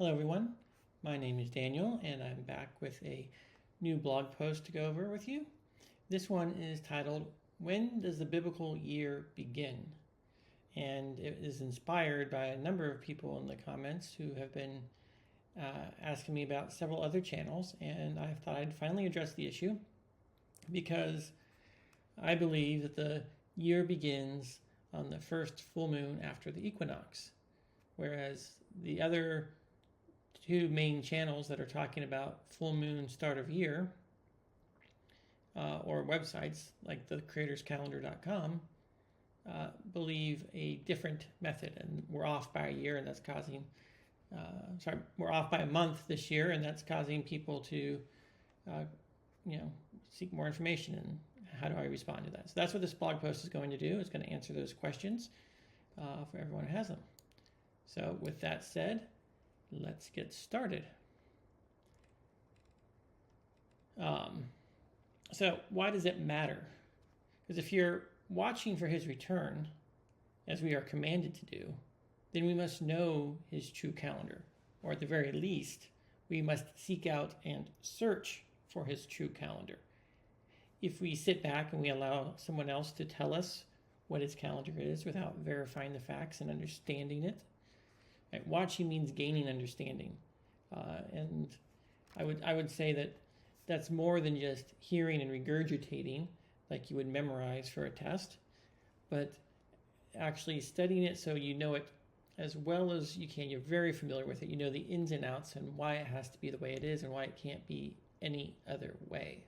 Hello everyone, my name is Daniel and I'm back with a new blog post to go over with you. This one is titled, When Does the Biblical Year Begin? And it is inspired by a number of people in the comments who have been asking me about several other channels, and I thought I'd finally address the issue because I believe that the year begins on the first full moon after the equinox, whereas the other two main channels that are talking about full moon start of year or websites like the creatorscalendar.com believe a different method, and we're off by a year, and that's causing we're off by a month this year, and that's causing people to seek more information. And how do I respond to that? So that's what this blog post is going to do. It's going to answer those questions for everyone who has them. So with that said, let's get started. So why does it matter? Because if you're watching for his return, as we are commanded to do, then we must know his true calendar, or at the very least, we must seek out and search for his true calendar. If we sit back and we allow someone else to tell us what his calendar is without verifying the facts and understanding it, right? Watching means gaining understanding, and I would say that that's more than just hearing and regurgitating like you would memorize for a test, but actually studying it so you know it as well as you can. You're very familiar with it. You know the ins and outs and why it has to be the way it is and why it can't be any other way.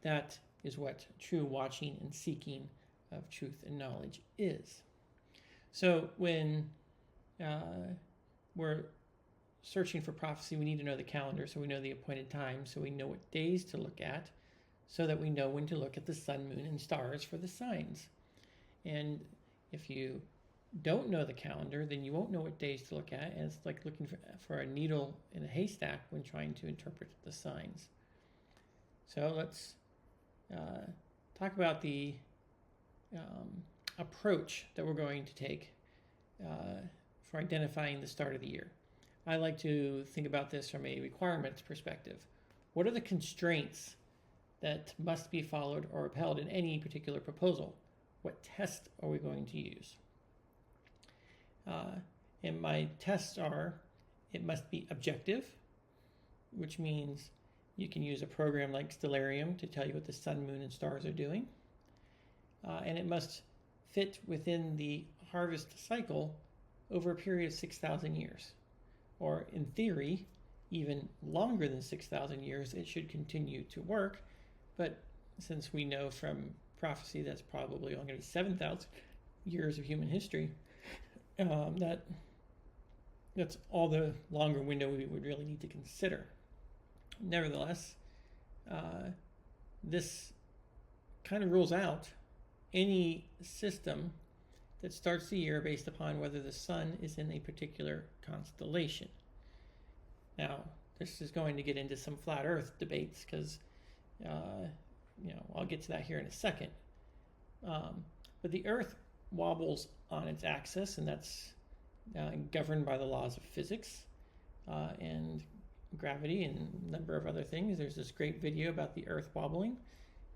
That is what true watching and seeking of truth and knowledge is. So when we're searching for prophecy, we need to know the calendar, so we know the appointed time, so we know what days to look at, so that we know when to look at the sun, moon, and stars for the signs. And if you don't know the calendar, then you won't know what days to look at, and it's like looking for a needle in a haystack when trying to interpret the signs. So let's talk about the approach that we're going to take for identifying the start of the year. I like to think about this from a requirements perspective. What are the constraints that must be followed or upheld in any particular proposal? What tests are we going to use? And my tests are, it must be objective, which means you can use a program like Stellarium to tell you what the sun, moon, and stars are doing. And it must fit within the harvest cycle over a period of 6,000 years. Or in theory, even longer than 6,000 years, it should continue to work. But since we know from prophecy that's probably only going to be 7,000 years of human history, that's all the longer window we would really need to consider. Nevertheless, this kind of rules out any system that starts the year based upon whether the sun is in a particular constellation. Now, this is going to get into some flat earth debates because, I'll get to that here in a second. But the earth wobbles on its axis, and that's governed by the laws of physics and gravity and a number of other things. There's this great video about the earth wobbling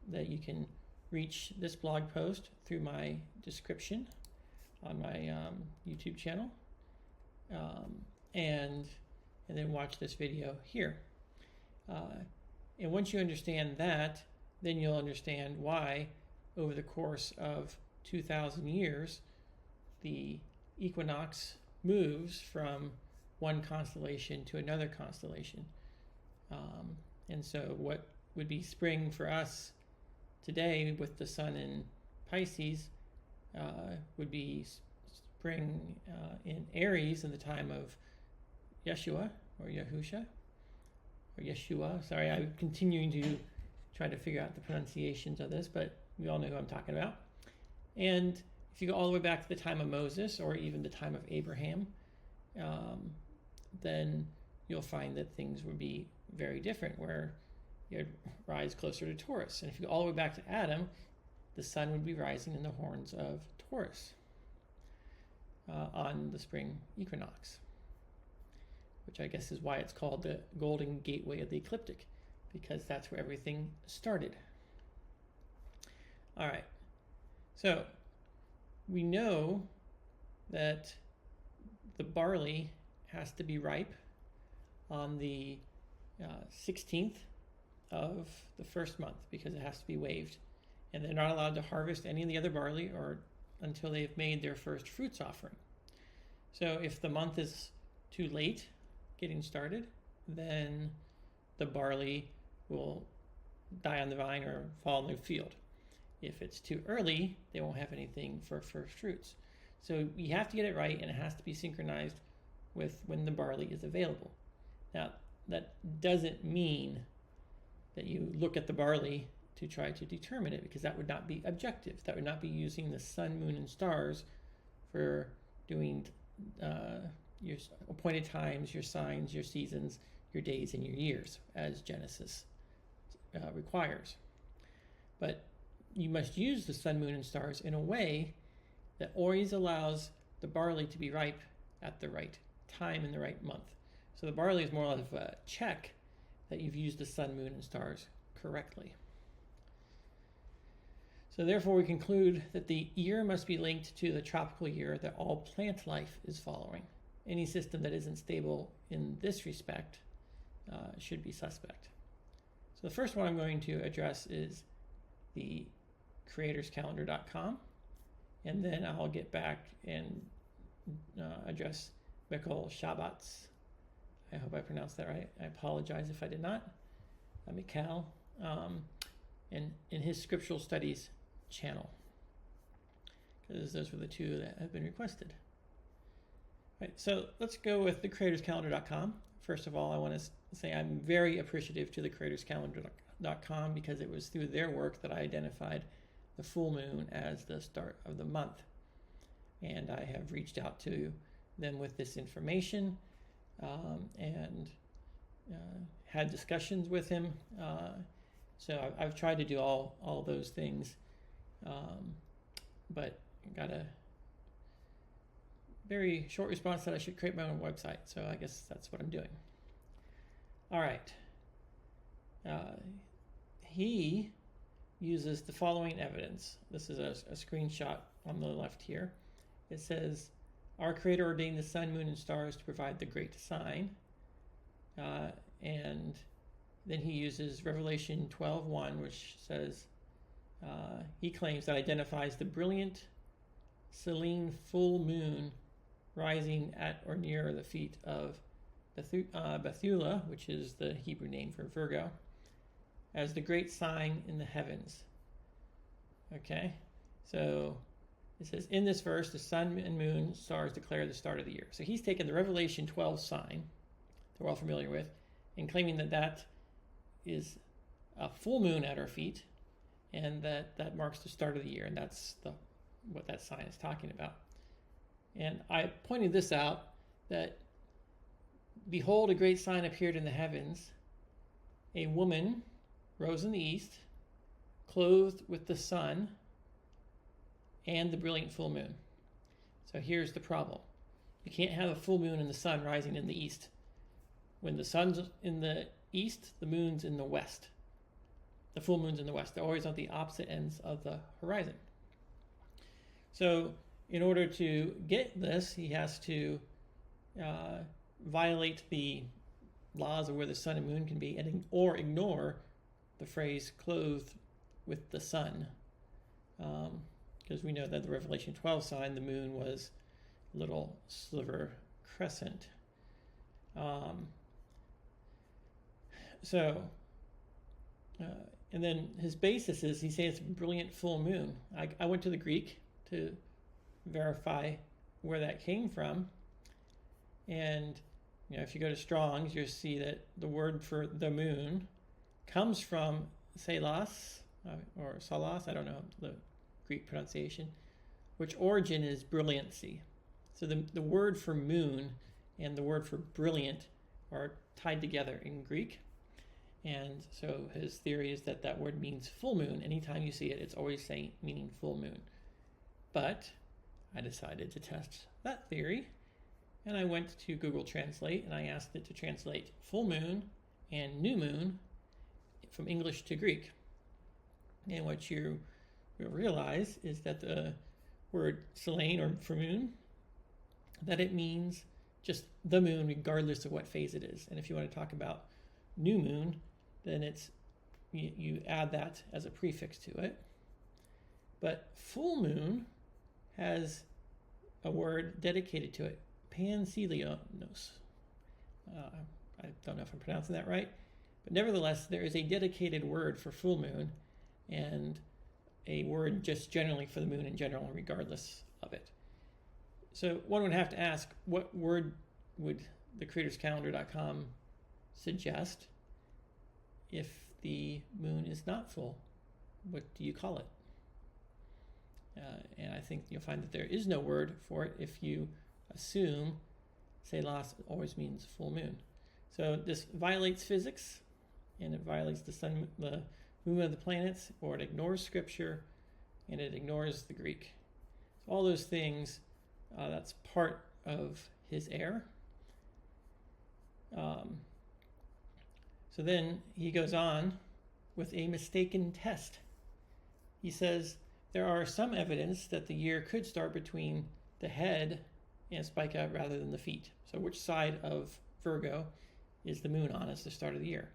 that you can reach this blog post through my description on my YouTube channel, and then watch this video here. And once you understand that, then you'll understand why over the course of 2,000 years the equinox moves from one constellation to another constellation. And so what would be spring for us today with the sun in Pisces would be spring in Aries in the time of Yeshua or Yahusha or Yeshua. Sorry, I'm continuing to try to figure out the pronunciations of this, but we all know who I'm talking about. And if you go all the way back to the time of Moses or even the time of Abraham, then you'll find that things would be very different, where you'd rise closer to Taurus. And if you go all the way back to Adam, the sun would be rising in the horns of Taurus on the spring equinox. which I guess is why it's called the Golden Gateway of the Ecliptic, because that's where everything started. All right, so we know that the barley has to be ripe on the 16th of the first month, because it has to be waved, and they're not allowed to harvest any of the other barley or until they've made their first fruits offering. So if the month is too late getting started, then the barley will die on the vine or fall in the field. If it's too early, they won't have anything for first fruits. So you have to get it right, and it has to be synchronized with when the barley is available. Now, that doesn't mean that you look at the barley to try to determine it, because that would not be objective. That would not be using the sun, moon, and stars for doing your appointed times, your signs, your seasons, your days, and your years, as Genesis requires. But you must use the sun, moon, and stars in a way that always allows the barley to be ripe at the right time in the right month. So the barley is more of a check that you've used the sun, moon, and stars correctly. So therefore we conclude that the year must be linked to the tropical year that all plant life is following. Any system that isn't stable in this respect should be suspect. So the first one I'm going to address is the creatorscalendar.com, and then I'll get back and address Mikhail Shabbat's. I hope I pronounced that right. I apologize if I did not. Mikhail, and in his scriptural studies channel, because those were the two that have been requested. Right, so let's go with the creatorscalendar.com. First of all, I want to say I'm very appreciative to the creatorscalendar.com, because it was through their work that I identified the full moon as the start of the month. And I have reached out to them with this information and had discussions with him. So I've tried to do all those things, but got a very short response that I should create my own website. So I guess that's what I'm doing. All right. He uses the following evidence. This is a screenshot on the left here. It says, our Creator ordained the sun, moon, and stars to provide the great sign. And then he uses Revelation 12:1, which says, he claims that identifies the brilliant Selene full moon rising at or near the feet of Bethulah, which is the Hebrew name for Virgo, as the great sign in the heavens. Okay, so it says, in this verse, the sun and moon stars declare the start of the year. So he's taken the Revelation 12 sign that we're all familiar with, and claiming that that is a full moon at our feet, and that marks the start of the year, and that's what that sign is talking about. And I pointed this out, that behold, a great sign appeared in the heavens. A woman rose in the east, clothed with the sun and the brilliant full moon. So here's the problem. You can't have a full moon and the sun rising in the east. When the sun's in the east, the moon's in the west. The full moon's in the west. They're always on the opposite ends of the horizon. So in order to get this, he has to violate the laws of where the sun and moon can be, or ignore the phrase clothed with the sun. Because we know that the Revelation 12 sign, the moon was a little sliver crescent. And then his basis is, he says it's a brilliant full moon. I went to the Greek to verify where that came from. And if you go to Strong's, you'll see that the word for the moon comes from Salas, or Salas, I don't know the Greek pronunciation, which origin is brilliancy. So the word for moon and the word for brilliant are tied together in Greek. And so his theory is that word means full moon. Anytime you see it, it's always meaning full moon. But I decided to test that theory, and I went to Google Translate and I asked it to translate full moon and new moon from English to Greek. And what you will realize is that the word Selene, or for moon, that it means just the moon regardless of what phase it is. And if you want to talk about new moon, then it's you add that as a prefix to it. But full moon has a word dedicated to it, Panselios. I don't know if I'm pronouncing that right, but nevertheless, there is a dedicated word for full moon and a word just generally for the moon in general, regardless of it. So one would have to ask, what word would the creatorscalendar.com suggest if the moon is not full? What do you call it? And I think you'll find that there is no word for it if you assume Selas always means full moon. So this violates physics, and it violates the sun, the movement of the planets, or it ignores scripture, and it ignores the Greek. So all those things, that's part of his error. So then he goes on with a mistaken test. He says, there are some evidence that the year could start between the head and Spica rather than the feet. So which side of Virgo is the moon on as the start of the year?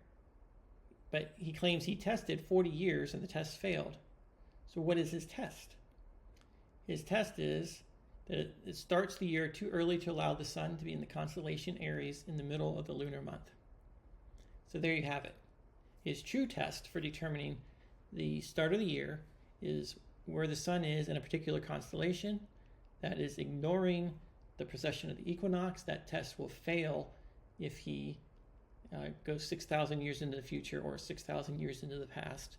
But he claims he tested 40 years and the test failed. So what is his test? His test is that it starts the year too early to allow the sun to be in the constellation Aries in the middle of the lunar month. So there you have it. His true test for determining the start of the year is where the sun is in a particular constellation. That is ignoring the precession of the equinox. That test will fail if he goes 6,000 years into the future or 6,000 years into the past.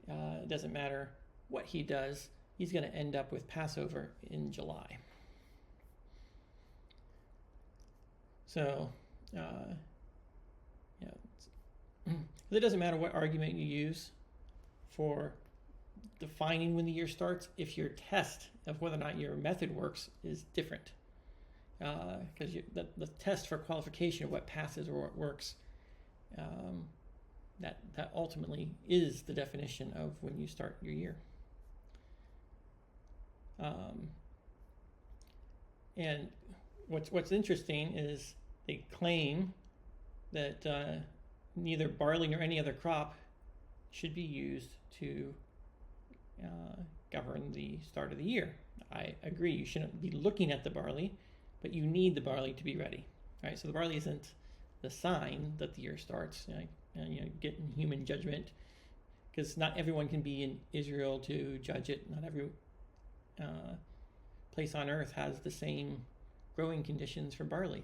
It doesn't matter what he does, he's going to end up with Passover in July. So, it doesn't matter what argument you use for defining when the year starts if your test of whether or not your method works is different. Because the test for qualification of what passes or what works, that ultimately is the definition of when you start your year. And what's interesting is they claim that neither barley nor any other crop should be used to govern the start of the year. I agree, you shouldn't be looking at the barley, but you need the barley to be ready. Right? So the barley isn't the sign that the year starts. Getting human judgment, because not everyone can be in Israel to judge it. Not every place on earth has the same growing conditions for barley.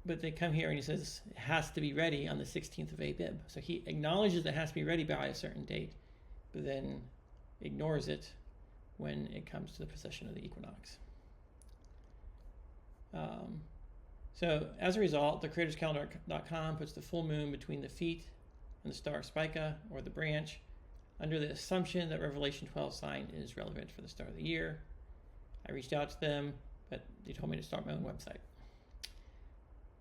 But they come here and he says it has to be ready on the 16th of Abib. So he acknowledges it has to be ready by a certain date, but then ignores it when it comes to the precession of the equinox. So as a result, the creatorscalendar.com puts the full moon between the feet and the star Spica, or the branch, under the assumption that Revelation 12 sign is relevant for the start of the year. I reached out to them, but they told me to start my own website.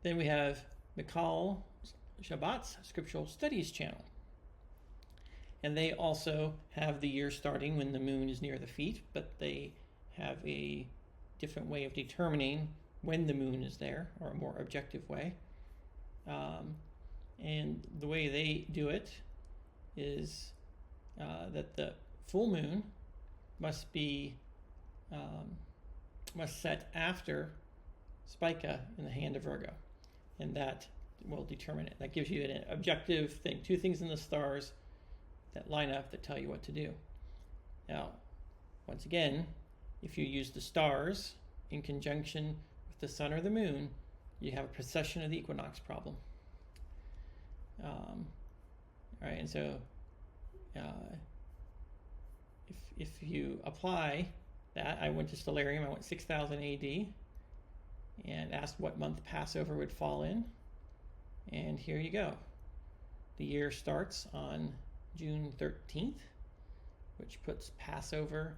Then we have Mikal Shabbat's Scriptural Studies channel. And they also have the year starting when the moon is near the feet, but they have a different way of determining when the moon is there, or a more objective way. And the way they do it is that the full moon must set after Spica in the hand of Virgo, and that will determine it. That gives you an objective thing, two things in the stars that line up that tell you what to do. Now, once again, if you use the stars in conjunction with the sun or the moon, you have a precession of the equinox problem. Right, and so if you apply that, I went to Stellarium, I went 6000 AD, and asked what month Passover would fall in, and here you go. The year starts on June 13th, which puts Passover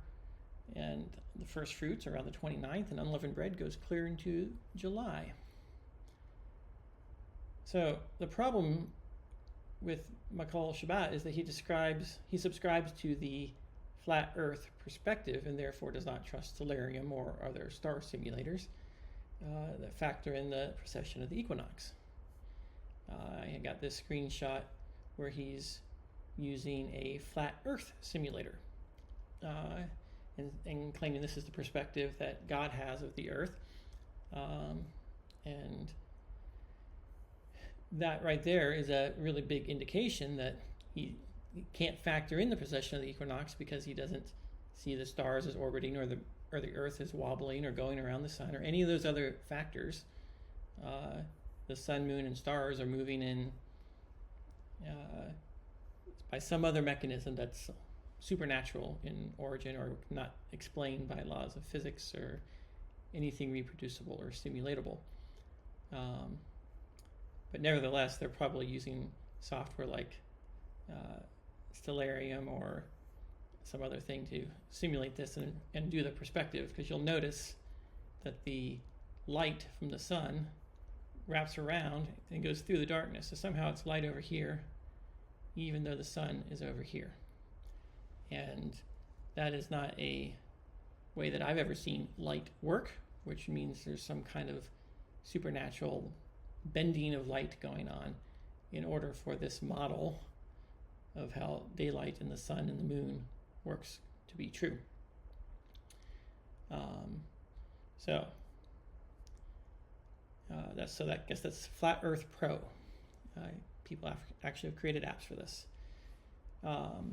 And the first fruits are around the 29th, and unleavened bread goes clear into July. So the problem with Makal Shabbat is that he subscribes to the flat Earth perspective, and therefore does not trust Stellarium or other star simulators that factor in the precession of the equinox. I got this screenshot where he's using a flat Earth simulator and claiming this is the perspective that God has of the Earth. And that right there is a really big indication that he can't factor in the precession of the equinox because he doesn't see the stars as orbiting or the Earth as wobbling or going around the sun or any of those other factors. The sun, moon, and stars are moving in by some other mechanism that's supernatural in origin or not explained by laws of physics or anything reproducible or simulatable. But nevertheless, they're probably using software like Stellarium or some other thing to simulate this and do the perspective, because you'll notice that the light from the sun wraps around and goes through the darkness. So somehow it's light over here, even though the sun is over here. And that is not a way that I've ever seen light work, which means there's some kind of supernatural bending of light going on in order for this model of how daylight and the sun and the moon works to be true. I guess that's Flat Earth Pro. People actually have created apps for this. So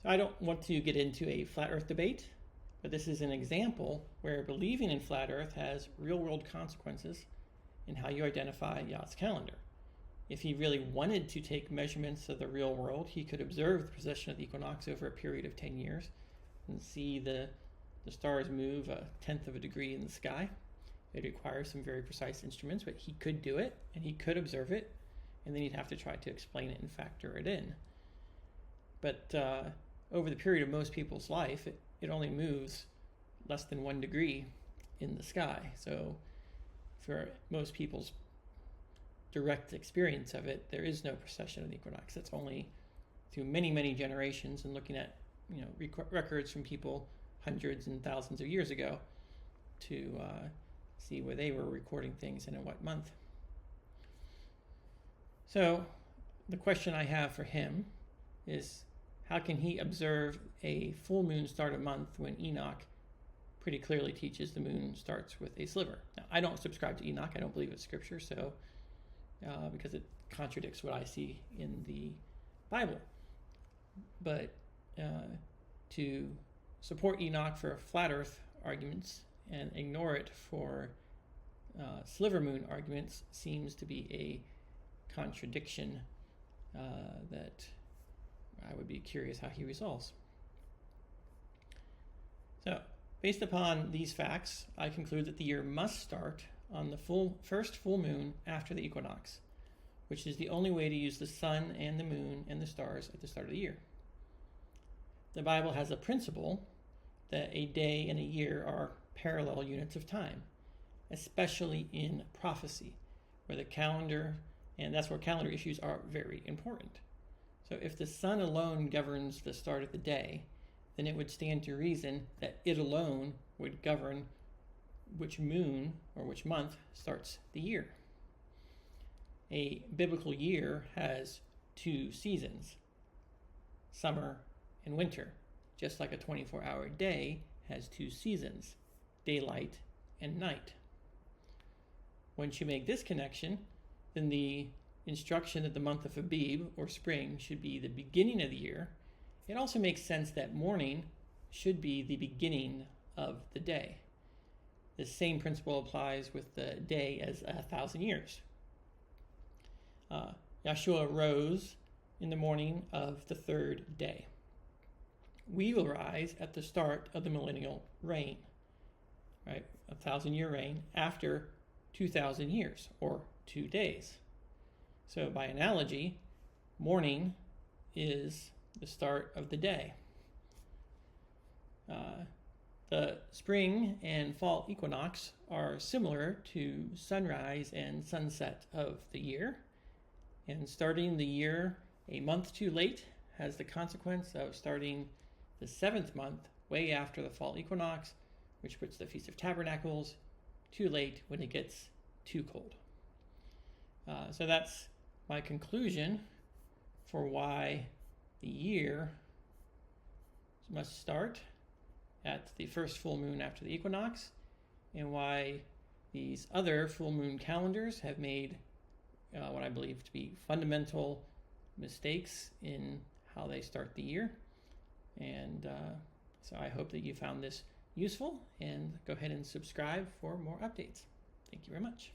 I don't want to get into a flat Earth debate, but this is an example where believing in flat Earth has real-world consequences in how you identify Yah's calendar. If he really wanted to take measurements of the real world, he could observe the precession of the equinox over a period of 10 years and see the stars move 1/10 of a degree in the sky. It requires some very precise instruments, but he could do it, and he could observe it, and then he'd have to try to explain it and factor it in. But over the period of most people's life, it only moves less than 1 degree in the sky. So for most people's direct experience of it, there is no precession of the equinox. That's only through many, many generations and looking at records from people hundreds and thousands of years ago to see where they were recording things and in what month. So the question I have for him is, how can he observe a full moon start a month when Enoch pretty clearly teaches the moon starts with a sliver? Now, I don't subscribe to Enoch. I don't believe it's scripture, so because it contradicts what I see in the Bible. But to support Enoch for flat earth arguments and ignore it for sliver moon arguments seems to be a contradiction that I would be curious how he resolves. So, based upon these facts, I conclude that the year must start on the first full moon after the equinox, which is the only way to use the sun and the moon and the stars at the start of the year. The Bible has a principle that a day and a year are parallel units of time, especially in prophecy, where the calendar, and that's where calendar issues are very important. So if the sun alone governs the start of the day, then it would stand to reason that it alone would govern which moon or which month starts the year. A biblical year has 2 seasons, summer and winter, just like a 24-hour day has 2 seasons, daylight and night. Once you make this connection, then the instruction that the month of Abib, or spring, should be the beginning of the year. It also makes sense that morning should be the beginning of the day. The same principle applies with the day as 1,000 years. Yahshua rose in the morning of the 3rd day. We will rise at the start of the millennial reign, right? 1,000-year reign after 2,000 years, or 2 days. So by analogy, morning is the start of the day. The spring and fall equinox are similar to sunrise and sunset of the year, and starting the year a month too late has the consequence of starting the 7th month way after the fall equinox, which puts the Feast of Tabernacles too late when it gets too cold. So that's my conclusion for why the year must start at the first full moon after the equinox, and why these other full moon calendars have made what I believe to be fundamental mistakes in how they start the year. And so I hope that you found this useful, and go ahead and subscribe for more updates. Thank you very much.